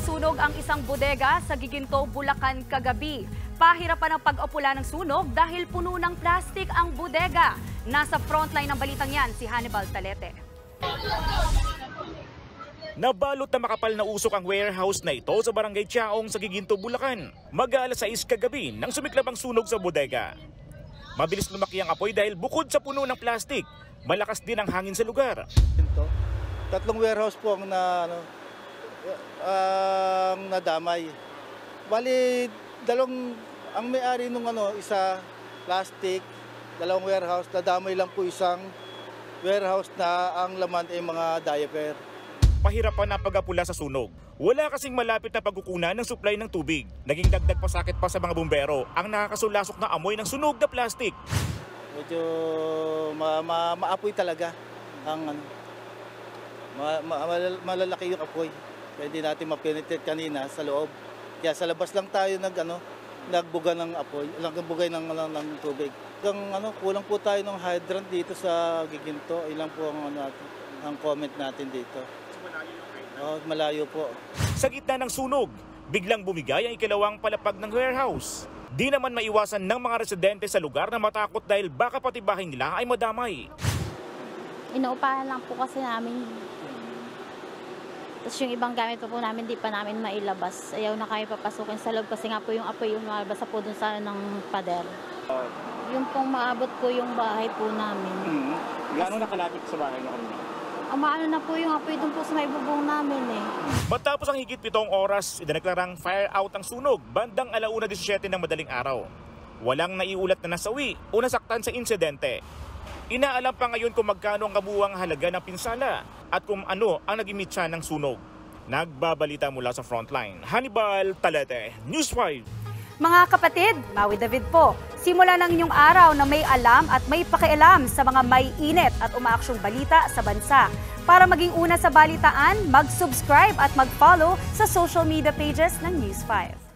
Nasunog ang isang bodega sa Giginto, Bulacan kagabi. Pahirapan ang pag-apula ng sunog dahil puno ng plastik ang bodega. Nasa frontline ng balitang yan si Hannibal Talete. Nabalot na makapal na usok ang warehouse na ito sa Barangay Tiaong sa Giginto, Bulacan. Mag-aalas 6 kagabi nang sumiklab ang sunog sa bodega. Mabilis lumaki ang apoy dahil bukod sa puno ng plastik, malakas din ang hangin sa lugar. Tatlong warehouse po ang nadamay. Bali, ang may-ari nung isa plastic, dalawang warehouse, nadamay lang po isang warehouse na ang laman ay mga diaper. Pahirapan na pag-apula sa sunog. Wala kasing malapit na pagkukunan ng supply ng tubig. Naging dagdag pasakit pa sa mga bumbero ang nakakasulasok na amoy ng sunog na plastic. Medyo maapoy talaga ang malalaki yung apoy. Kaya hindi natin ma-penetrate kanina sa loob. Kaya sa labas lang tayo nagbuga ng apoy, nagbugay ng tubig. Kulang po tayo ng hydrant dito sa Giginto. Ilang po ang comment natin dito. Malayo po. Sa gitna ng sunog, biglang bumigay ang ikalawang palapag ng warehouse. Di naman maiwasan ng mga residente sa lugar na matakot dahil baka pati bahay nila ay madamay. Inuupahan lang po kasi namin. Tapos yung ibang gamit po namin, di pa namin mailabas. Ayaw na kami papasukin sa loob kasi nga po yung apoy yung nabasa po dun sa ng pader. Yung pong maabot po yung bahay po namin. Gaano nakalapit sa bahay na kanina? Maano na po yung apoy dun po sa may bubong namin eh. Matapos ang higit 7 oras, idineklarang fire out ang sunog bandang 1:17 ng madaling araw. Walang naiulat na nasawi o nasaktan sa insidente. Inaalam pa ngayon kung magkano ang kabuuang halaga ng pinsala at kung ano ang naging mitsa ng sunog. Nagbabalita mula sa frontline. Hannibal Talete, News 5. Mga kapatid, Maui David po. Simula ng inyong araw na may alam at may pakialam sa mga may init at umaaksyong balita sa bansa. Para maging una sa balitaan, mag-subscribe at mag-follow sa social media pages ng News 5.